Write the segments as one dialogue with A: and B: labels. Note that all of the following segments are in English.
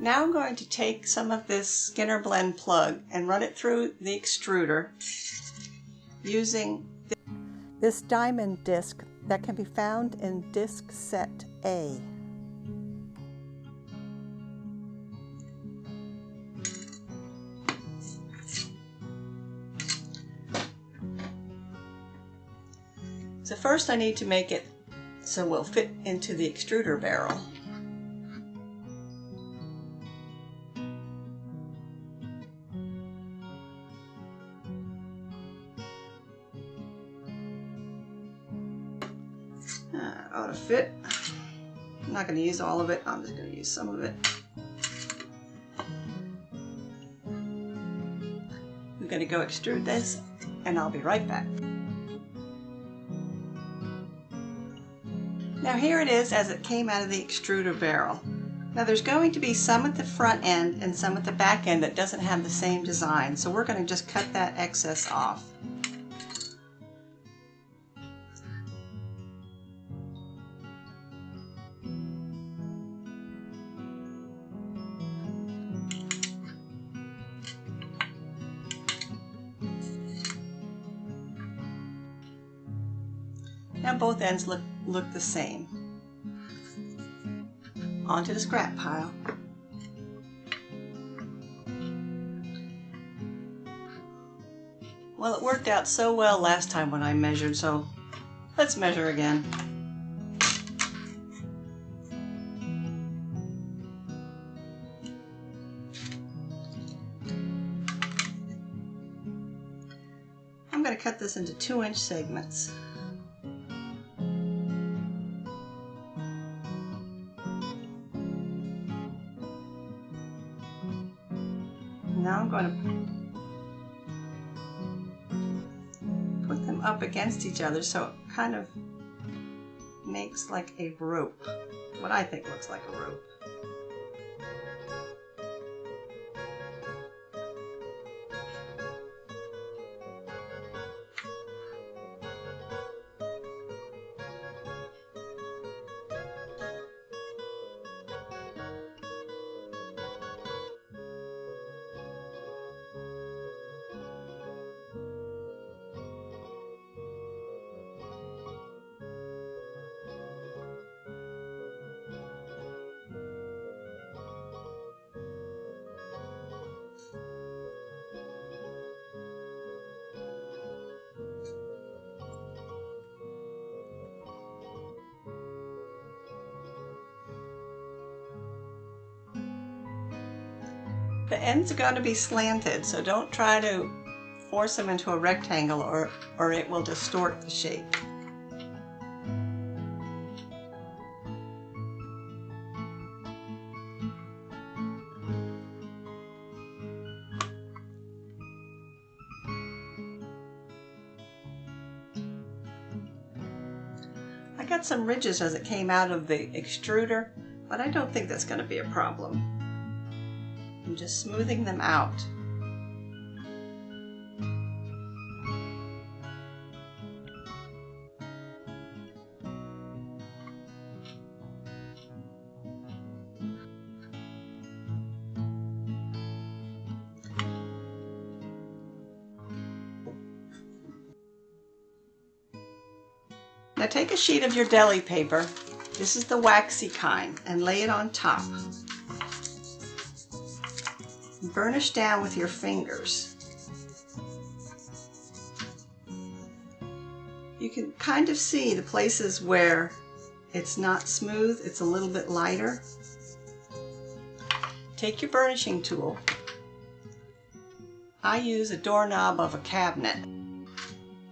A: Now I'm going to take some of this Skinner blend plug and run it through the extruder using this diamond disc that can be found in disc set A. So first I need to make it so we'll fit into the extruder barrel. Ought to fit. I'm not going to use all of it, I'm just going to use some of it. I'm going to go extrude this and I'll be right back. Now here it is as it came out of the extruder barrel. Now there's going to be some at the front end and some at the back end that doesn't have the same design, so we're going to just cut that excess off. Now both ends look the same. Onto the scrap pile. Well, it worked out so well last time when I measured, so let's measure again. I'm going to cut this into 2-inch segments. Now I'm going to put them up against each other so it kind of makes like a rope, what I think looks like a rope. The ends are going to be slanted, so don't try to force them into a rectangle or it will distort the shape. I got some ridges as it came out of the extruder, but I don't think that's going to be a problem. I'm just smoothing them out. Now take a sheet of your deli paper, this is the waxy kind, and lay it on top. Burnish down with your fingers. You can kind of see the places where it's not smooth, it's a little bit lighter. Take your burnishing tool. I use a doorknob of a cabinet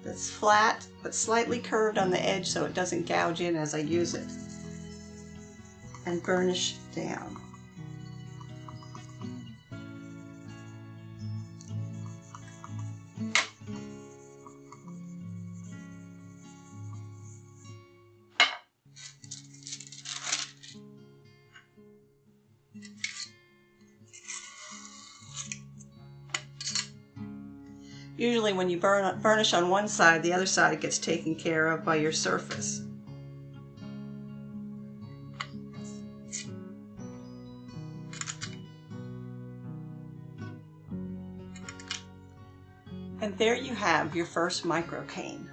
A: that's flat but slightly curved on the edge so it doesn't gouge in as I use it, and burnish down. Usually when you burnish on one side, the other side gets taken care of by your surface. there you have your first micro cane.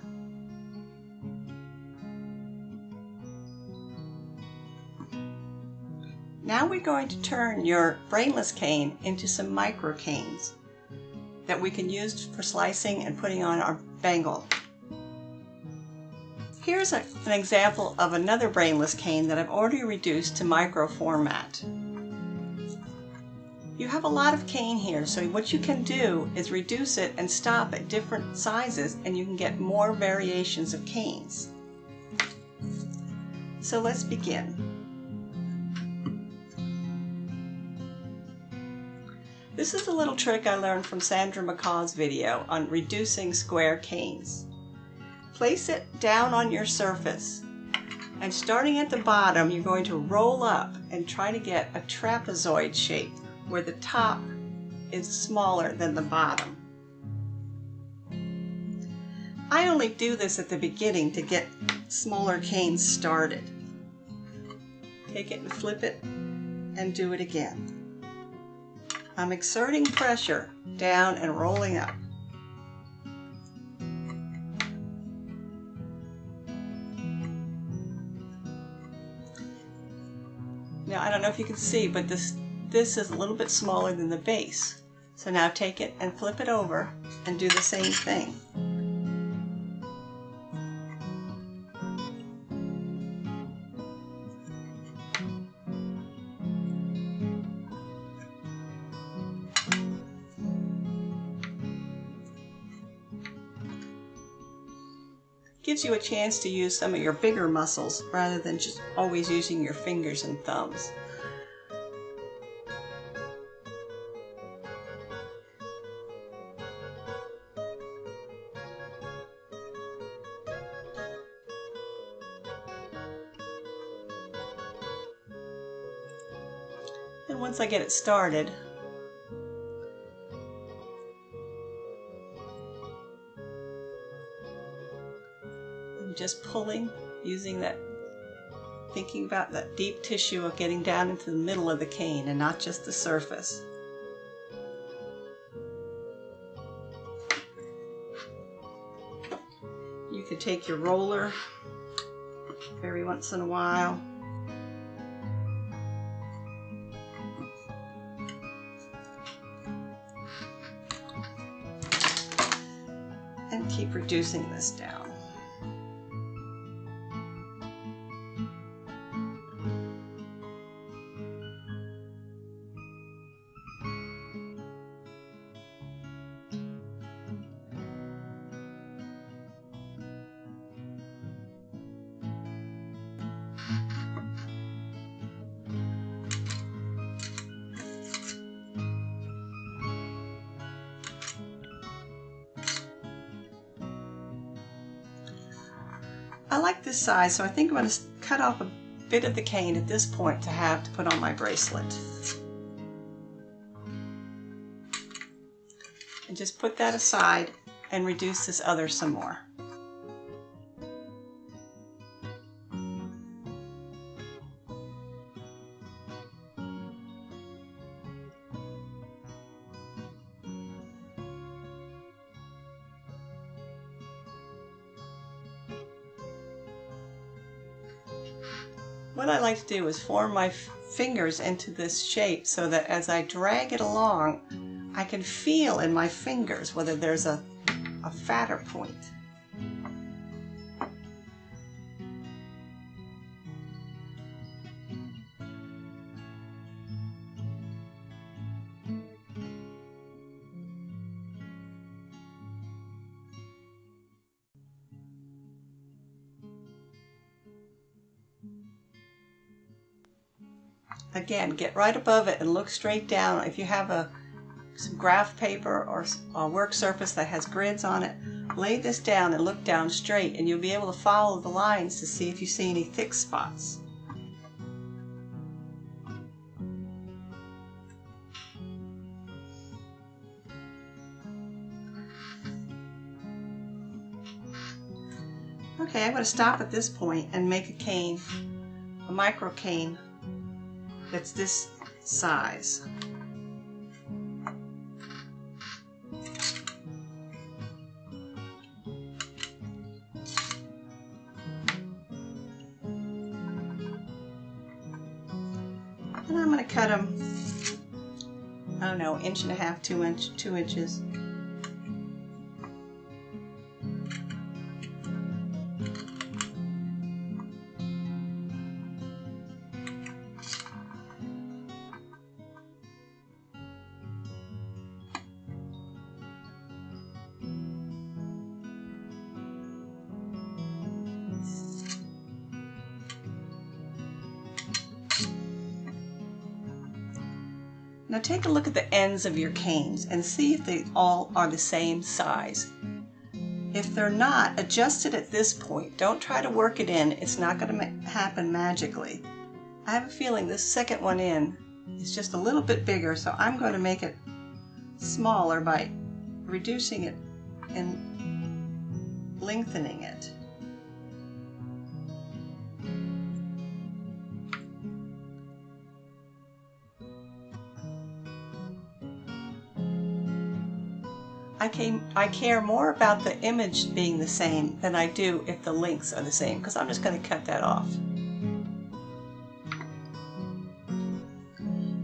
A: Now we're going to turn your brainless cane into some micro canes that we can use for slicing and putting on our bangle. Here's an example of another brainless cane that I've already reduced to micro format. You have a lot of cane here, so what you can do is reduce it and stop at different sizes, and you can get more variations of canes. So let's begin. This is a little trick I learned from Sandra McCaw's video on reducing square canes. Place it down on your surface, and starting at the bottom, you're going to roll up and try to get a trapezoid shape where the top is smaller than the bottom. I only do this at the beginning to get smaller canes started. Take it and flip it and do it again. I'm exerting pressure down and rolling up. Now I don't know if you can see, but this is a little bit smaller than the base. So now take it and flip it over and do the same thing. Gives you a chance to use some of your bigger muscles rather than just always using your fingers and thumbs. And once I get it started, just pulling, using that, thinking about that deep tissue of getting down into the middle of the cane and not just the surface. You can take your roller every once in a while. And keep reducing this down. I like this size, so I think I'm going to cut off a bit of the cane at this point to have to put on my bracelet. And just put that aside and reduce this other some more. What I like to do is form my fingers into this shape so that as I drag it along, I can feel in my fingers whether there's a fatter point. Again, get right above it and look straight down. If you have some graph paper or a work surface that has grids on it, lay this down and look down straight, and you'll be able to follow the lines to see if you see any thick spots. Okay, I'm going to stop at this point and make a cane, a micro cane that's this size. And I'm going to cut them, I don't know, 1.5 inches, 2 inches. Now take a look at the ends of your canes and see if they all are the same size. If they're not, adjust it at this point. Don't try to work it in. It's not going to happen magically. I have a feeling this second one in is just a little bit bigger, so I'm going to make it smaller by reducing it and lengthening it. I care more about the image being the same than I do if the lengths are the same, because I'm just going to cut that off.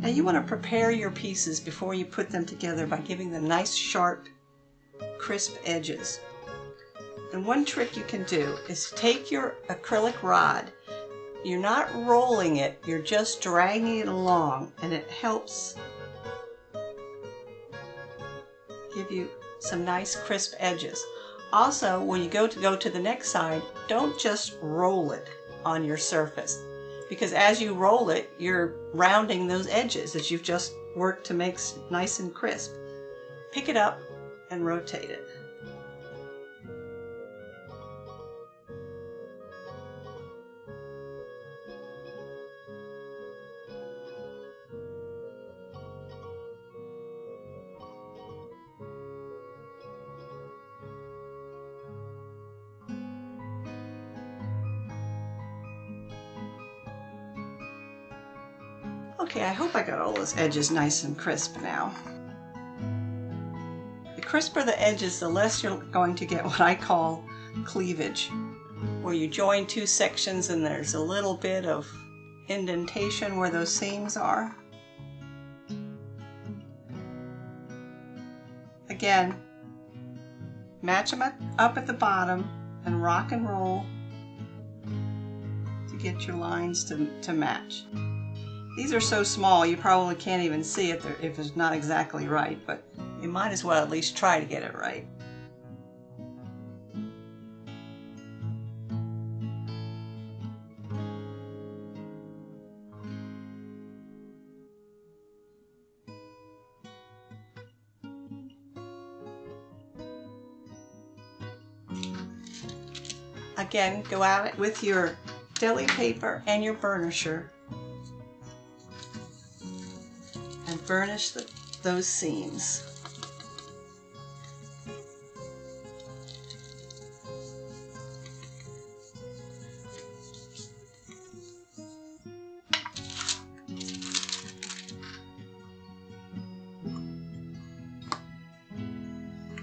A: Now you want to prepare your pieces before you put them together by giving them nice, sharp, crisp edges. And one trick you can do is take your acrylic rod. You're not rolling it, you're just dragging it along, and it helps give you some nice crisp edges. Also, when you go to the next side, don't just roll it on your surface, because as you roll it, you're rounding those edges that you've just worked to make nice and crisp. Pick it up and rotate it. Okay, I hope I got all those edges nice and crisp now. The crisper the edges, the less you're going to get what I call cleavage, where you join two sections and there's a little bit of indentation where those seams are. Again, match them up at the bottom and rock and roll to get your lines to match. These are so small you probably can't even see it if it's not exactly right, but you might as well at least try to get it right. Again, go out with your deli paper and your burnisher and burnish those seams.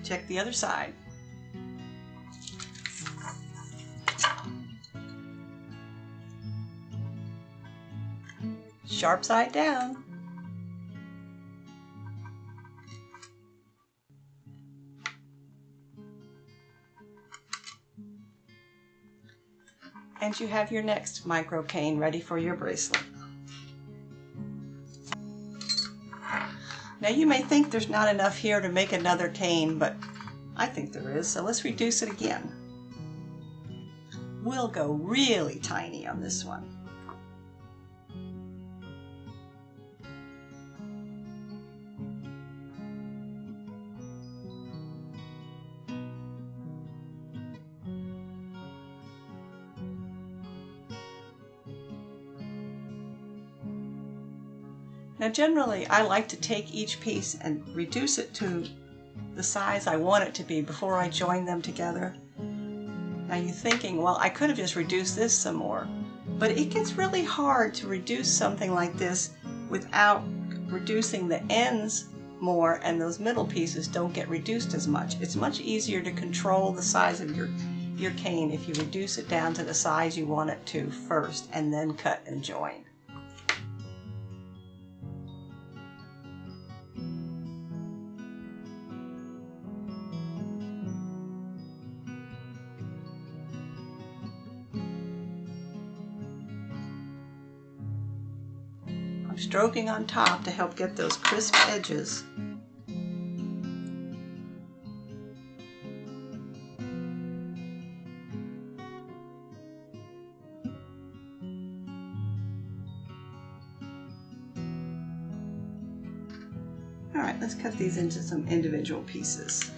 A: Check the other side. Sharp side down. And you have your next micro cane ready for your bracelet. Now you may think there's not enough here to make another cane, but I think there is, so let's reduce it again. We'll go really tiny on this one. Now generally I like to take each piece and reduce it to the size I want it to be before I join them together. Now you're thinking, well, I could have just reduced this some more, but it gets really hard to reduce something like this without reducing the ends more, and those middle pieces don't get reduced as much. It's much easier to control the size of your cane if you reduce it down to the size you want it to first and then cut and join. I'm stroking on top to help get those crisp edges. All right, let's cut these into some individual pieces.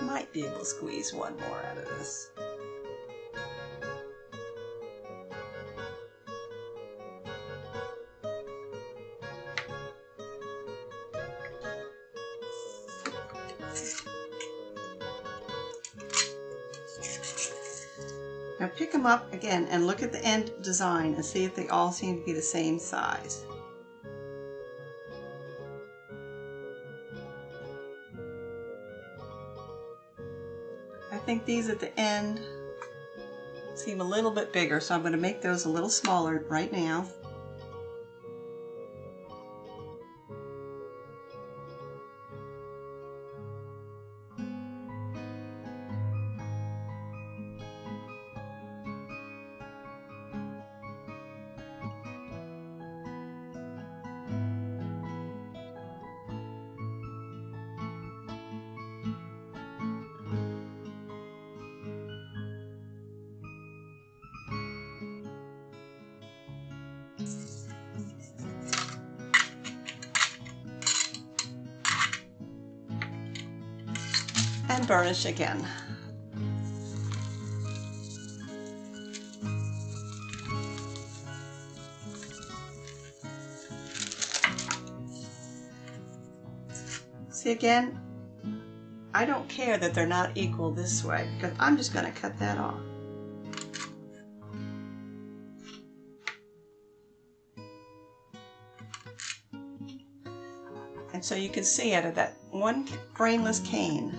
A: Might be able to squeeze one more out of this. Now pick them up again and look at the end design and see if they all seem to be the same size. I think these at the end seem a little bit bigger, so I'm going to make those a little smaller right now. And burnish again. See again, I don't care that they're not equal this way because I'm just going to cut that off. And so you can see out of that one brainless cane,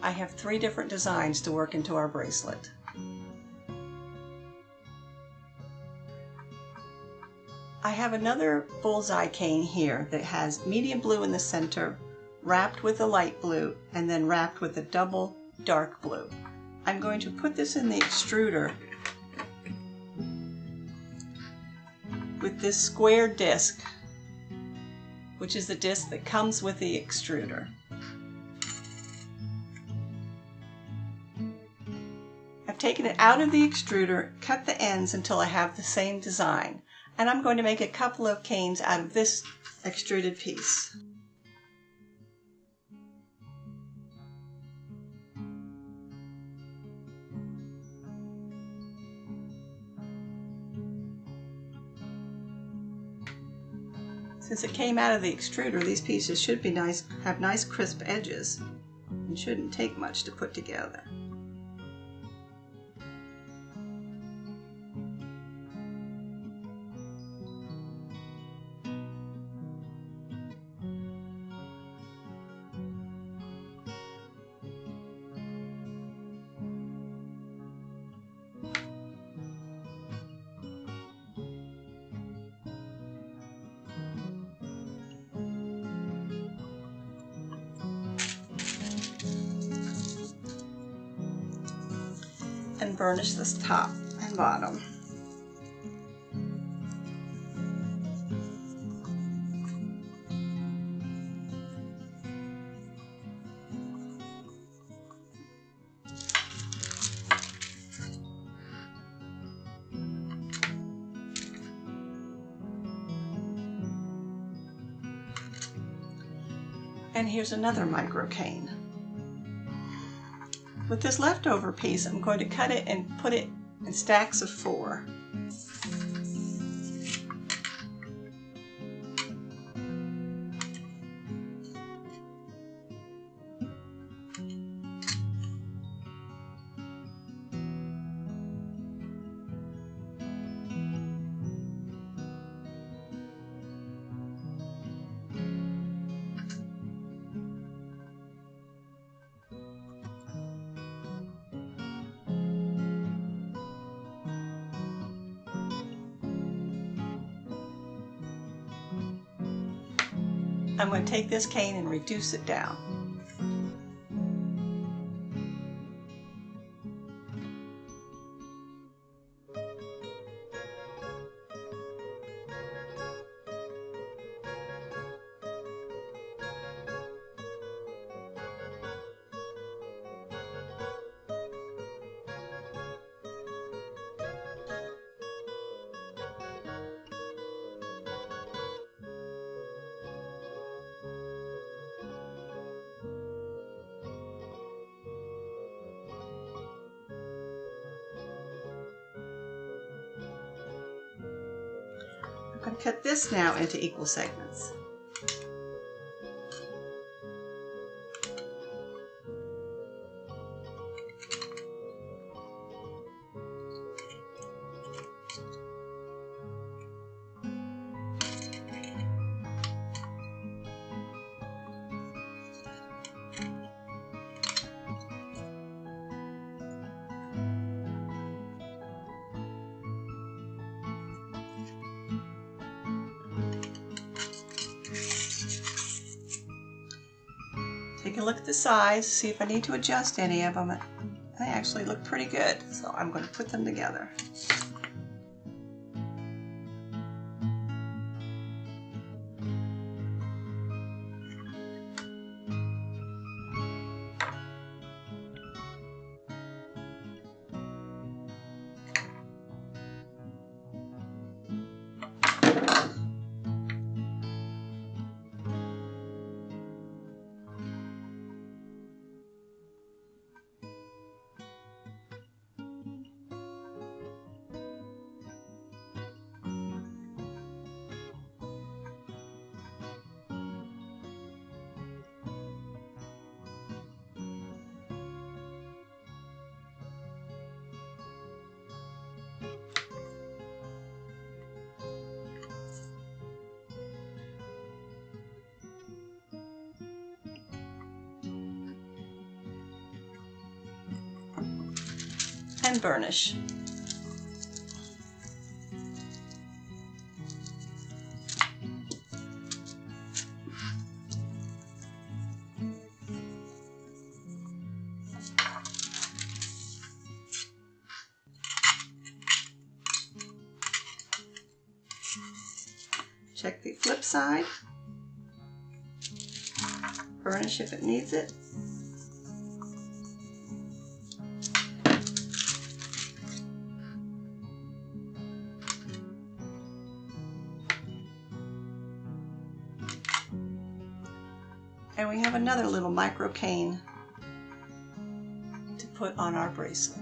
A: I have 3 different designs to work into our bracelet. I have another bullseye cane here that has medium blue in the center, wrapped with a light blue, and then wrapped with a double dark blue. I'm going to put this in the extruder with this square disc, which is the disc that comes with the extruder. I've taken it out of the extruder, cut the ends until I have the same design, and I'm going to make a couple of canes out of this extruded piece. Since it came out of the extruder, these pieces should be nice, have nice crisp edges, and shouldn't take much to put together. And burnish this top and bottom. And here's another micro cane. With this leftover piece, I'm going to cut it and put it in stacks of 4. I'm going to take this cane and reduce it down. I'm going to cut this now into equal segments. Take a look at the size, see if I need to adjust any of them. They actually look pretty good, so I'm going to put them together. And burnish. Check the flip side. Burnish if it needs it. And we have another little micro cane to put on our bracelet.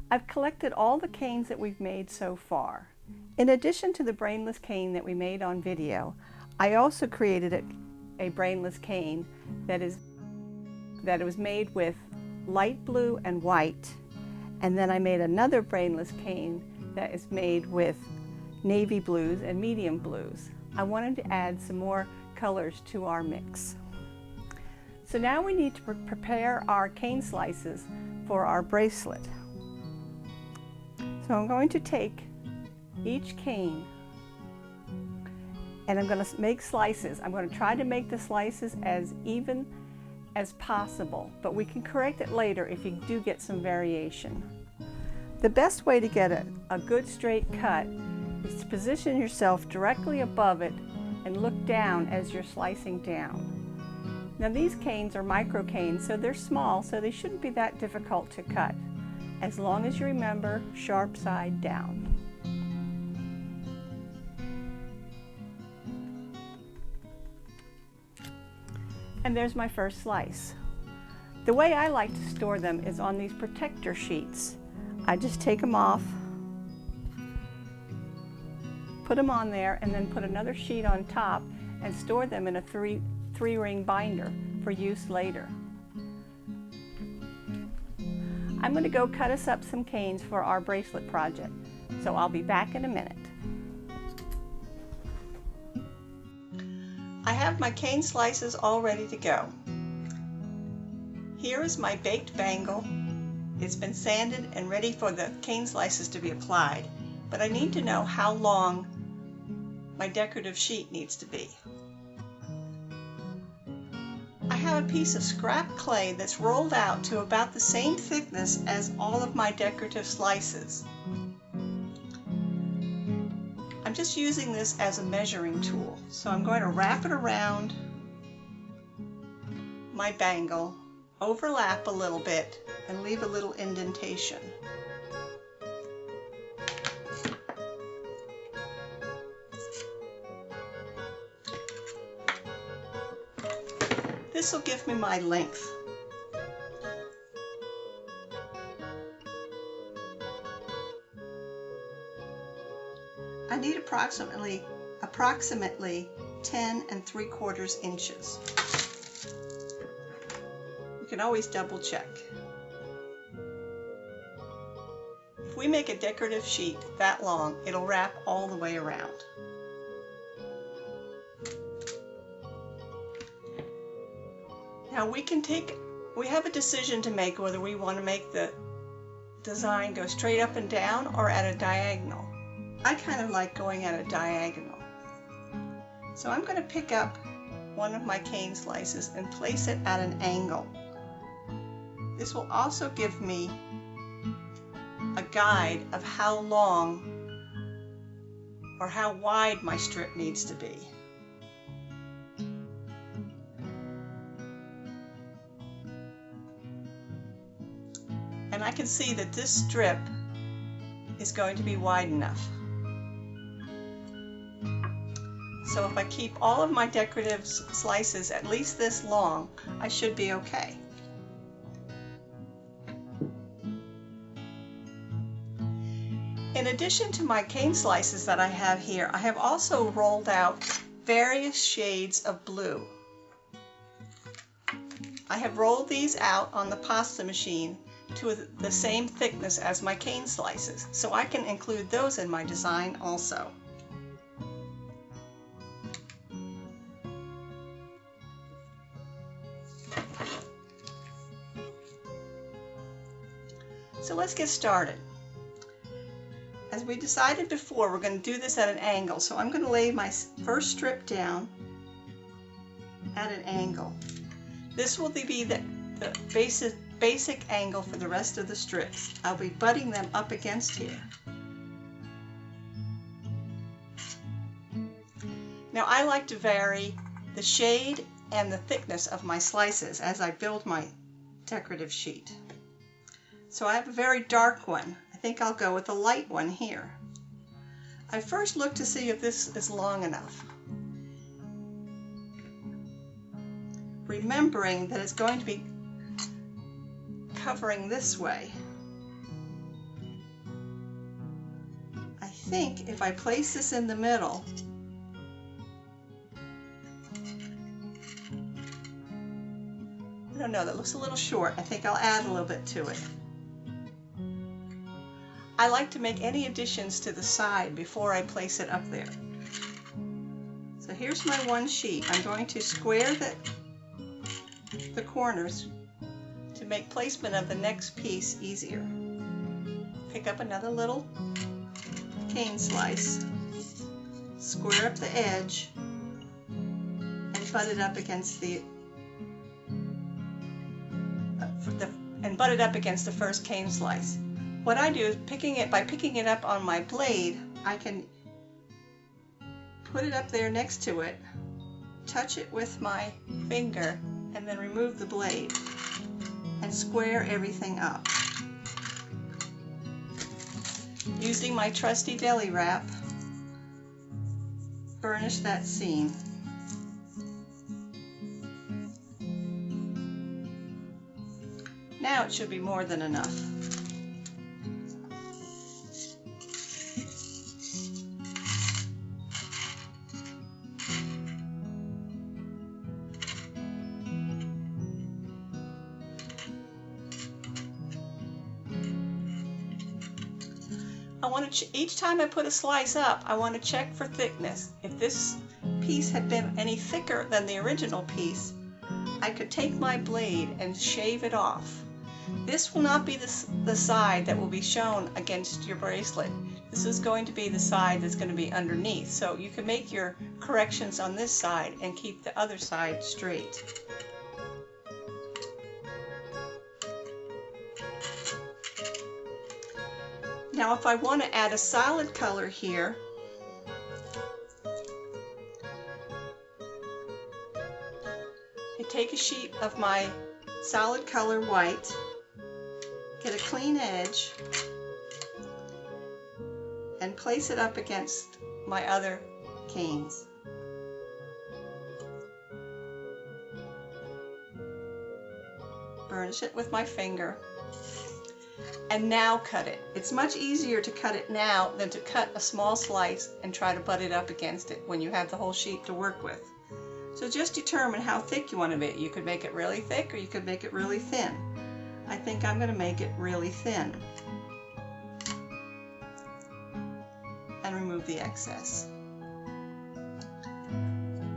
A: I've collected all the canes that we've made so far. In addition to the brainless cane that we made on video, I also created a brainless cane that was made with light blue and white, and then I made another brainless cane that is made with navy blues and medium blues. I wanted to add some more colors to our mix. So now we need to prepare our cane slices for our bracelet. So I'm going to take each cane and I'm going to make slices. I'm going to try to make the slices as even as possible, but we can correct it later if you do get some variation. The best way to get a good straight cut is to position yourself directly above it and look down as you're slicing down. Now these canes are micro canes, so they're small, so they shouldn't be that difficult to cut, as long as you remember sharp side down. And there's my first slice. The way I like to store them is on these protector sheets. I just take them off, put them on there, and then put another sheet on top and store them in a three-ring binder for use later. I'm going to go cut us up some canes for our bracelet project, so I'll be back in a minute. have my cane slices all ready to go. Here is my baked bangle. It's been sanded and ready for the cane slices to be applied, but I need to know how long my decorative sheet needs to be. I have a piece of scrap clay that's rolled out to about the same thickness as all of my decorative slices. I'm just using this as a measuring tool, so I'm going to wrap it around my bangle, overlap a little bit, and leave a little indentation. This will give me my length. I need approximately 10 3/4 inches. You can always double check. If we make a decorative sheet that long, it'll wrap all the way around. Now we have a decision to make whether we want to make the design go straight up and down or at a diagonal. I kind of like going at a diagonal. So I'm going to pick up one of my cane slices and place it at an angle. This will also give me a guide of how long or how wide my strip needs to be. And I can see that this strip is going to be wide enough. So if I keep all of my decorative slices at least this long, I should be okay. In addition to my cane slices that I have here, I have also rolled out various shades of blue. I have rolled these out on the pasta machine to the same thickness as my cane slices, so I can include those in my design also. So let's get started. As we decided before, we're going to do this at an angle, so I'm going to lay my first strip down at an angle. This will be the basic angle for the rest of the strips. I'll be butting them up against here. Now I like to vary the shade and the thickness of my slices as I build my decorative sheet. So I have a very dark one. I think I'll go with a light one here. I first look to see if this is long enough, remembering that it's going to be covering this way. I think if I place this in the middle, I don't know, that looks a little short. I think I'll add a little bit to it. I like to make any additions to the side before I place it up there. So here's my one sheet. I'm going to square the corners to make placement of the next piece easier. Pick up another little cane slice, square up the edge, and butt it up against the first cane slice. What I do is by picking it up on my blade, I can put it up there next to it, touch it with my finger, and then remove the blade and square everything up. Using my trusty deli wrap, burnish that seam. Now it should be more than enough. Each time I put a slice up, I want to check for thickness. If this piece had been any thicker than the original piece, I could take my blade and shave it off. This will not be the side that will be shown against your bracelet. This is going to be the side that's going to be underneath. So you can make your corrections on this side and keep the other side straight. Now if I want to add a solid color here, I take a sheet of my solid color white, get a clean edge, and place it up against my other canes. Burnish it with my finger, and now cut it. It's much easier to cut it now than to cut a small slice and try to butt it up against it when you have the whole sheet to work with. So just determine how thick you want to make it. You could make it really thick or you could make it really thin. I think I'm going to make it really thin and remove the excess.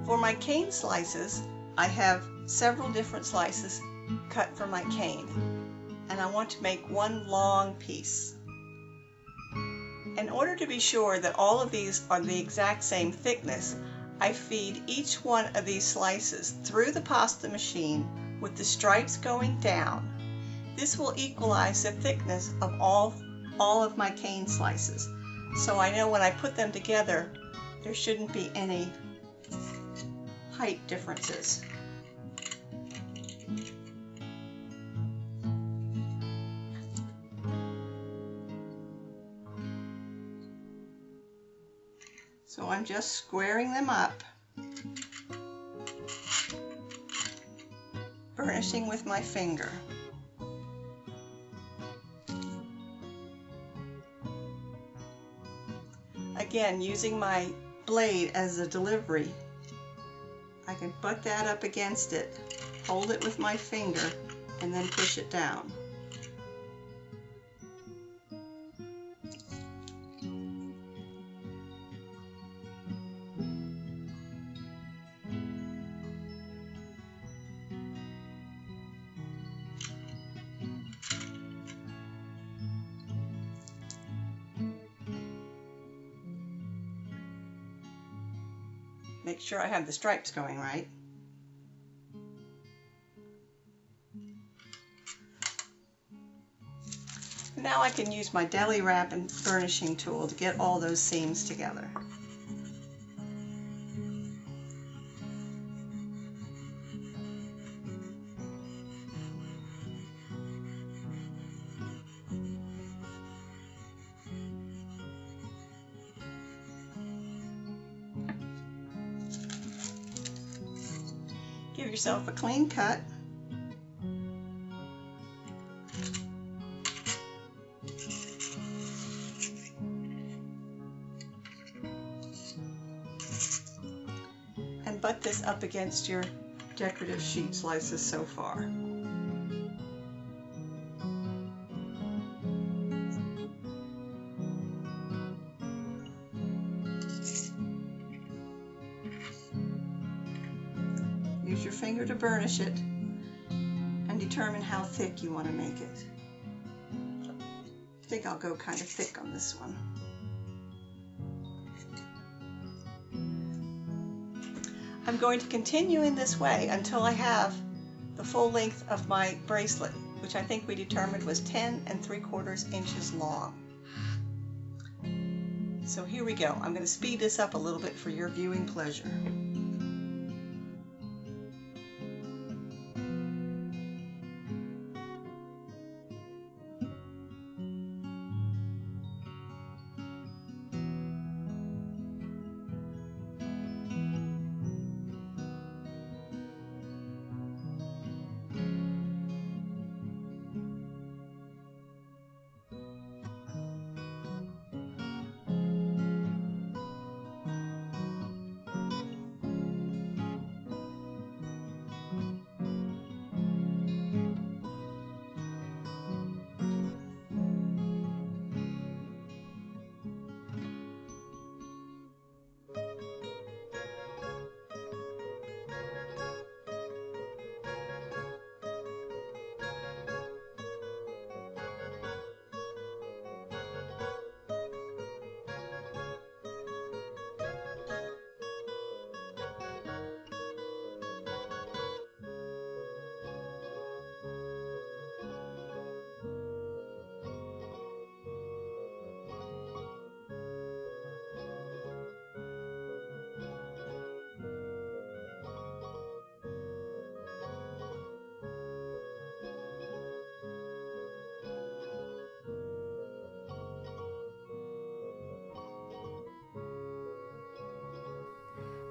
A: For my cane slices, I have several different slices cut for my cane, and I want to make one long piece. In order to be sure that all of these are the exact same thickness, I feed each one of these slices through the pasta machine with the stripes going down. This will equalize the thickness of all of my cane slices. So I know when I put them together, there shouldn't be any height differences. So I'm just squaring them up, burnishing with my finger. Again, using my blade as a delivery, I can butt that up against it, hold it with my finger, and then push it down. Make sure I have the stripes going right. Now I can use my deli wrap and burnishing tool to get all those seams together. Give yourself a clean cut. And butt this up against your decorative sheet slices so far. Use your finger to burnish it and determine how thick you want to make it. I think I'll go kind of thick on this one. I'm going to continue in this way until I have the full length of my bracelet, which I think we determined was 10 3/4 inches long. So here we go. I'm going to speed this up a little bit for your viewing pleasure.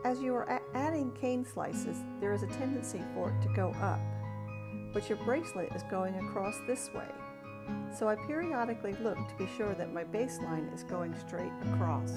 A: As you are adding cane slices, there is a tendency for it to go up, but your bracelet is going across this way. So I periodically look to be sure that my baseline is going straight across.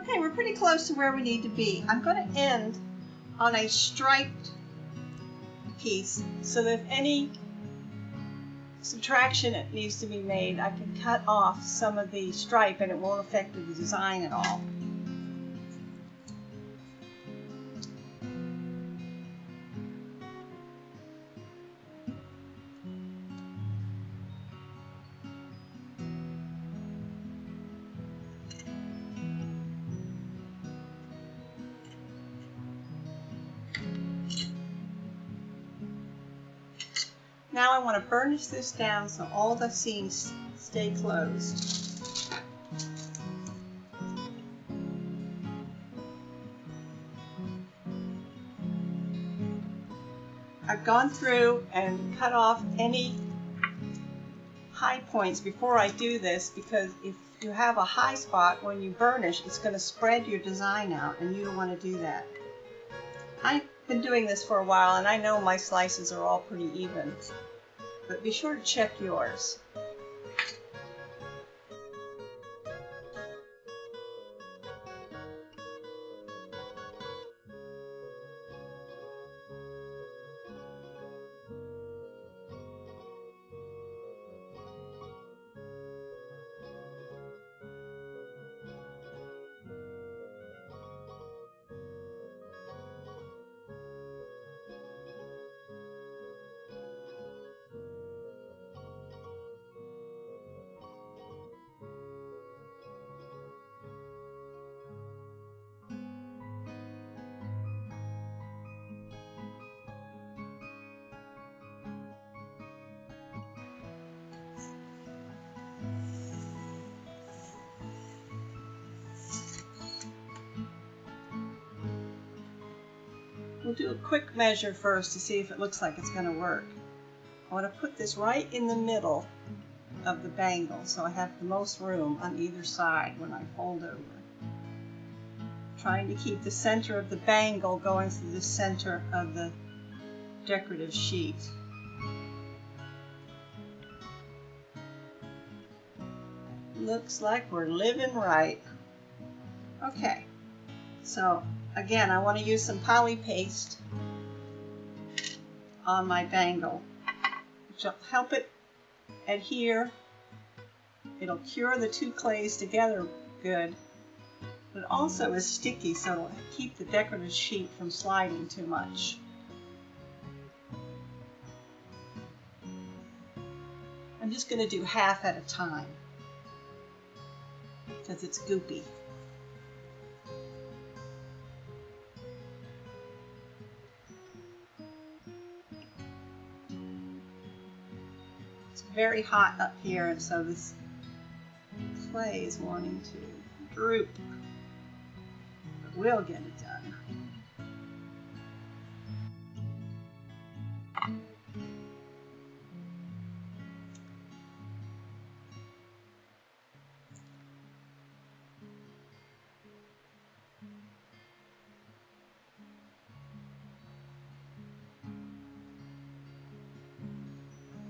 A: Okay, we're pretty close to where we need to be. I'm going to end on a striped piece so that if any subtraction that needs to be made, I can cut off some of the stripe and it won't affect the design at all. Now I want to burnish this down so all the seams stay closed. I've gone through and cut off any high points before I do this because if you have a high spot when you burnish, it's going to spread your design out and you don't want to do that. I've been doing this for a while and I know my slices are all pretty even, but be sure to check yours. do a quick measure first to see if it looks like it's going to work. I want to put this right in the middle of the bangle so I have the most room on either side when I fold over. Trying to keep the center of the bangle going through the center of the decorative sheet. Looks like we're living right. Okay, so again, I want to use some poly paste on my bangle, which will help it adhere. It'll cure the two clays together good, but it also is sticky, so it'll keep the decorative sheet from sliding too much. I'm just going to do half at a time because it's goopy. It's very hot up here, and so this clay is wanting to droop, but we'll get it done.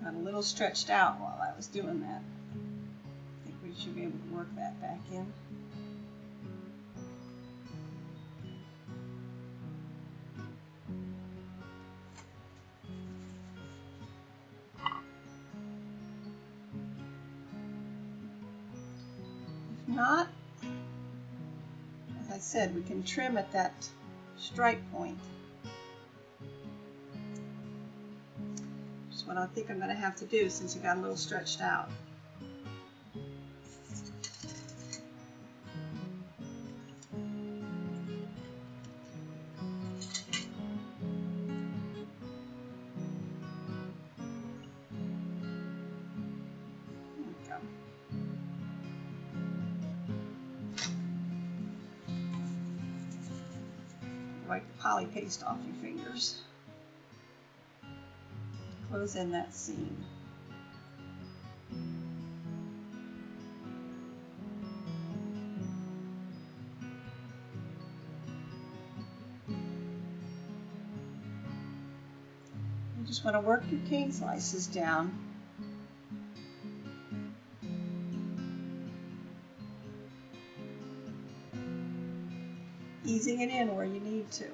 A: Got a little stretched out while I was doing that. I think we should be able to work that back in. If not, as I said, we can trim at that stripe point. Which is what I think I'm going to have to do since it got a little stretched out. Wipe the poly paste off your fingers. Close in that seam. You just want to work your cane slices down. Easing it in where you need to.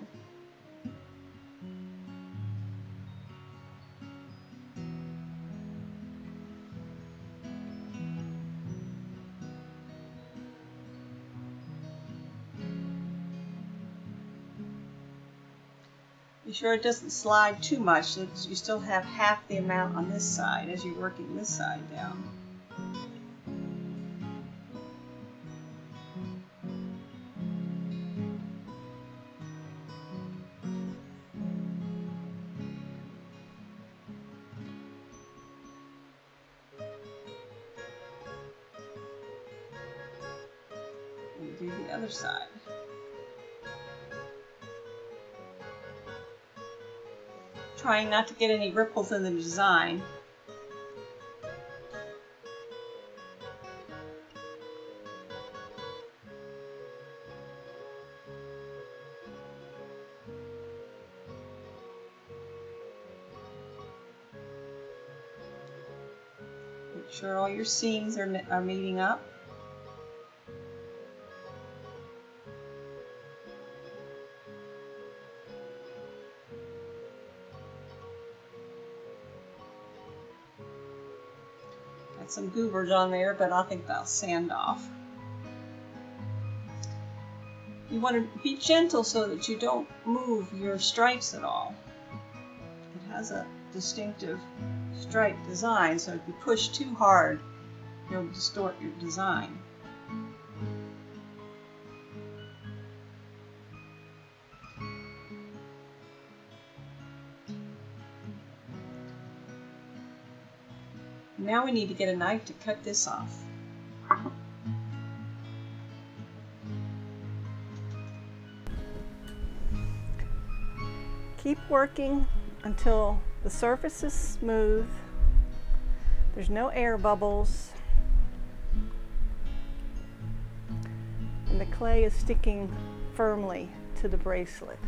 A: Be sure it doesn't slide too much, so that you still have half the amount on this side as you're working this side down. And do the other side. Trying not to get any ripples in the design. Make sure all your seams are meeting up. Got some goobers on there, but I think that'll sand off. You want to be gentle so that you don't move your stripes at all. It has a distinctive stripe design, so if you push too hard, you'll distort your design. Now we need to get a knife to cut this off. Keep working until the surface is smooth, there's no air bubbles, and the clay is sticking firmly to the bracelet.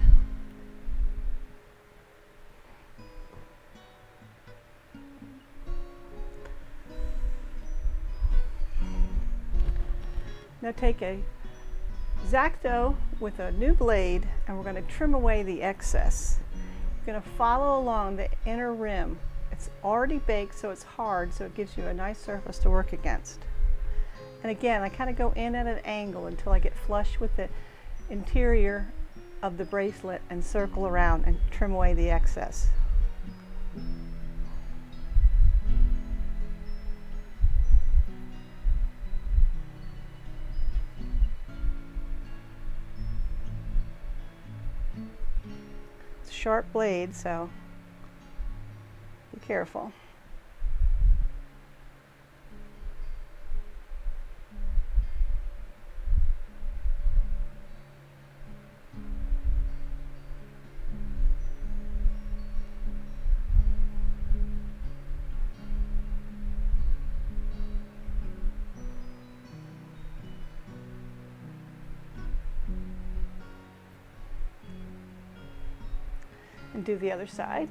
A: Now take a X-Acto with a new blade and we're going to trim away the excess. You're going to follow along the inner rim. It's already baked, so it's hard, so it gives you a nice surface to work against. And again, I kind of go in at an angle until I get flush with the interior of the bracelet and circle around and trim away the excess. Sharp blade, so be careful. And do the other side.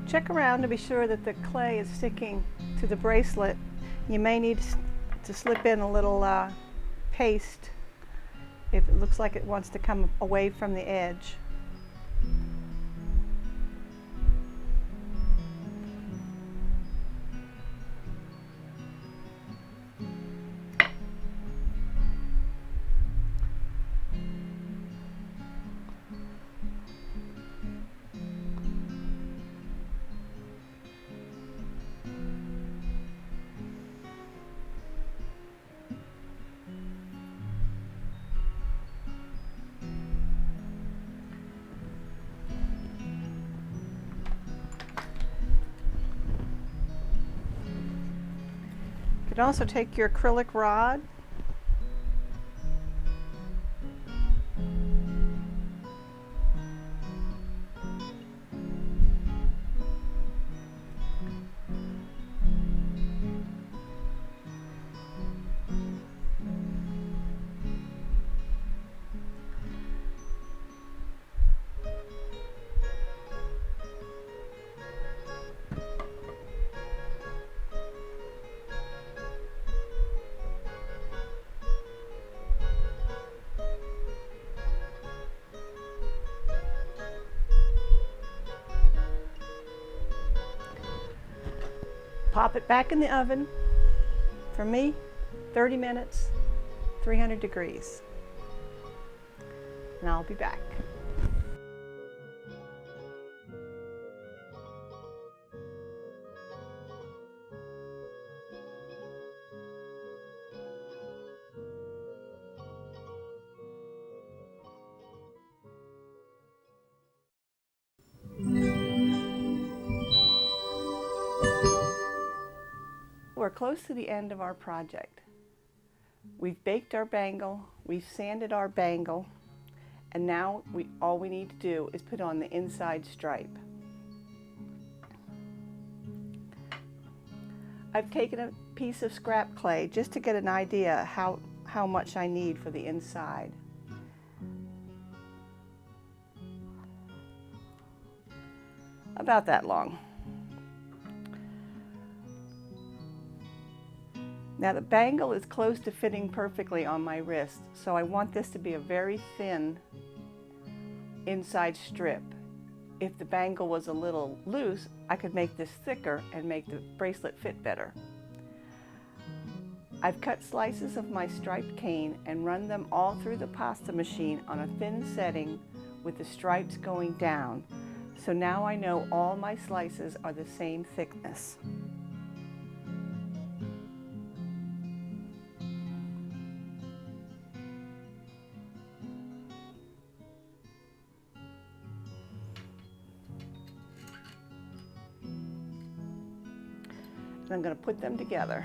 A: Check around to be sure that the clay is sticking to the bracelet. You may need to slip in a little paste if it looks like it wants to come away from the edge. You can also take your acrylic rod pop it back in the oven. For me, 30 minutes, 300 degrees. And I'll be back. We're close to the end of our project. We've baked our bangle, we've sanded our bangle, and now all we need to do is put on the inside stripe. I've taken a piece of scrap clay just to get an idea how much I need for the inside. About that long. Now the bangle is close to fitting perfectly on my wrist, so I want this to be a very thin inside strip. If the bangle was a little loose, I could make this thicker and make the bracelet fit better. I've cut slices of my striped cane and run them all through the pasta machine on a thin setting with the stripes going down. So now I know all my slices are the same thickness. And I'm going to put them together.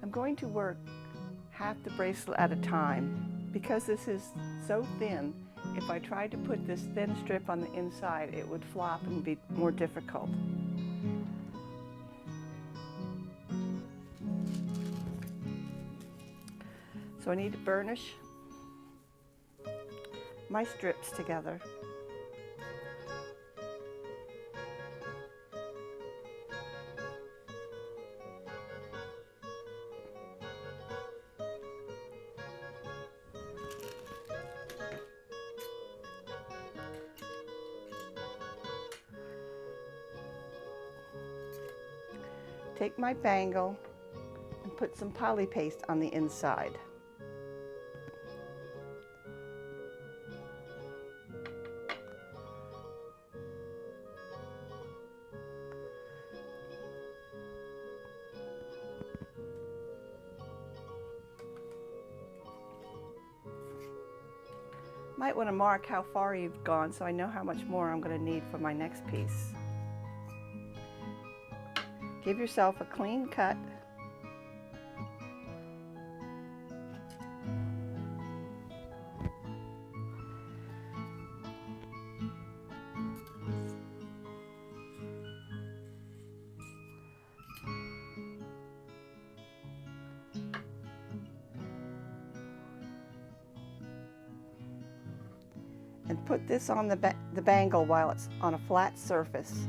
A: I'm going to work half the bracelet at a time. Because this is so thin, if I tried to put this thin strip on the inside, it would flop and be more difficult. So I need to burnish my strips together. Take my bangle and put some poly paste on the inside. Might want to mark how far you've gone so I know how much more I'm going to need for my next piece. Give yourself a clean cut. And put this on the bangle while it's on a flat surface.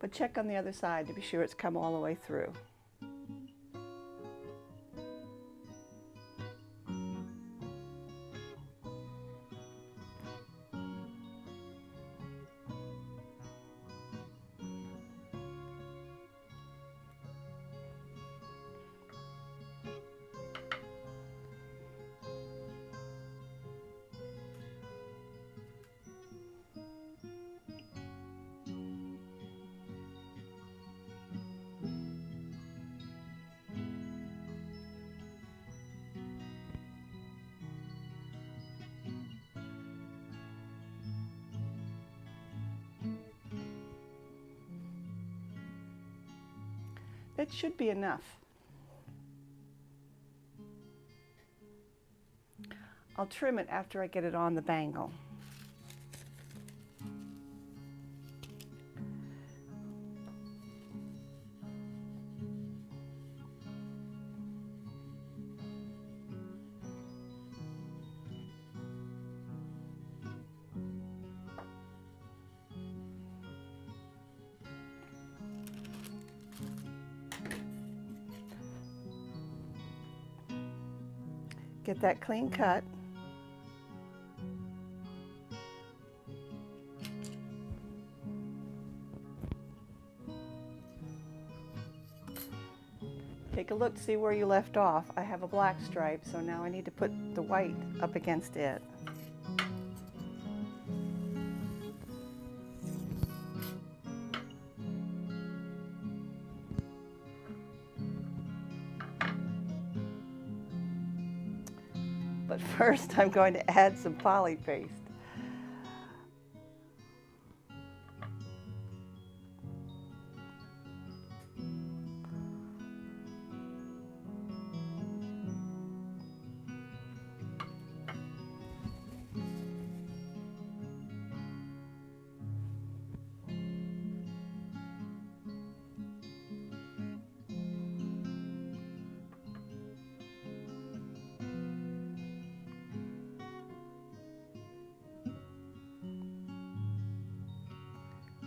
A: But check on the other side to be sure it's come all the way through. That should be enough. I'll trim it after I get it on the bangle. Get that clean cut. Take a look to see where you left off. I have a black stripe, so now I need to put the white up against it. But first I'm going to add some poly paste.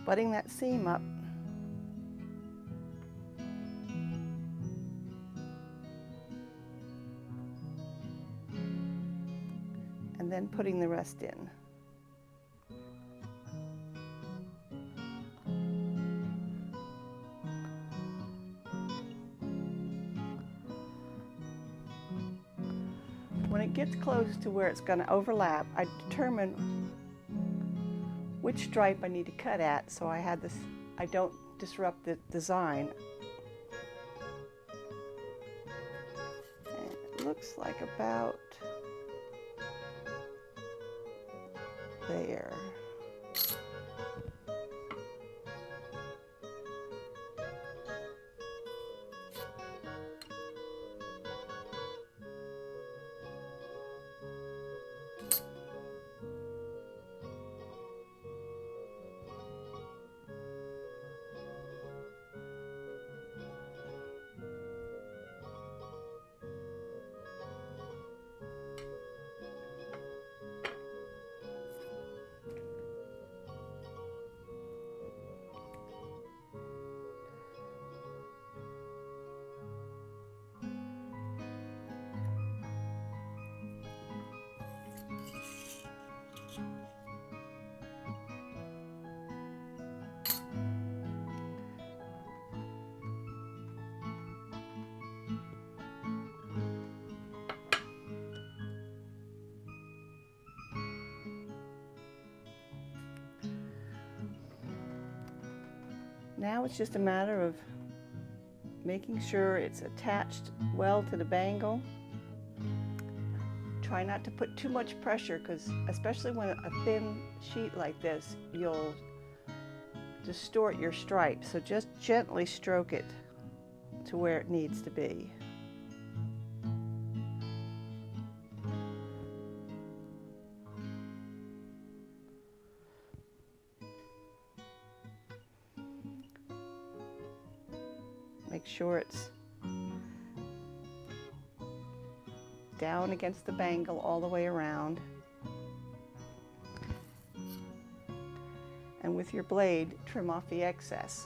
A: butting that seam up. And then putting the rest in. When it gets close to where it's going to overlap, I determine which stripe I need to cut at so I don't disrupt the design. And it looks like about there. Now it's just a matter of making sure it's attached well to the bangle. Try not to put too much pressure, because especially when a thin sheet like this, you'll distort your stripe. So just gently stroke it to where it needs to be. Make sure it's down against the bangle all the way around. And with your blade, trim off the excess.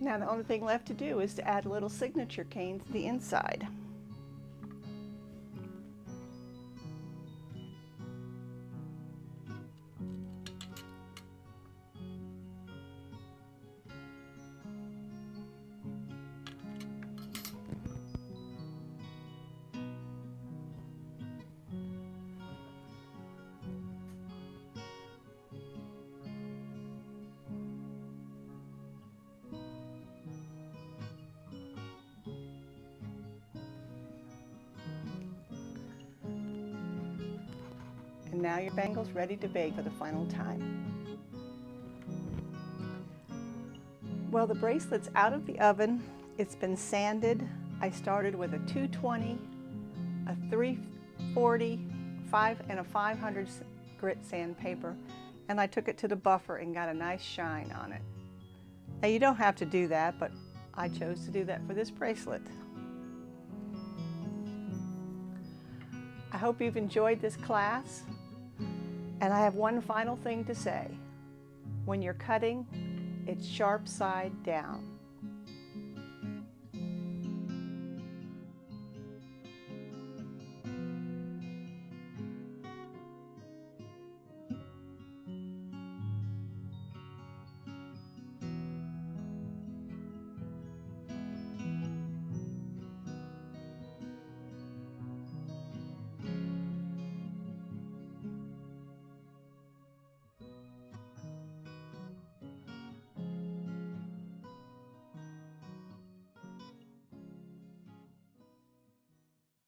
A: Now the only thing left to do is to add a little signature cane to the inside. And now your bangle's ready to bake for the final time. Well, the bracelet's out of the oven. It's been sanded. I started with a 220, a 340, and a 500 grit sandpaper, and I took it to the buffer and got a nice shine on it. Now you don't have to do that, but I chose to do that for this bracelet. I hope you've enjoyed this class. And I have one final thing to say. When you're cutting, it's sharp side down.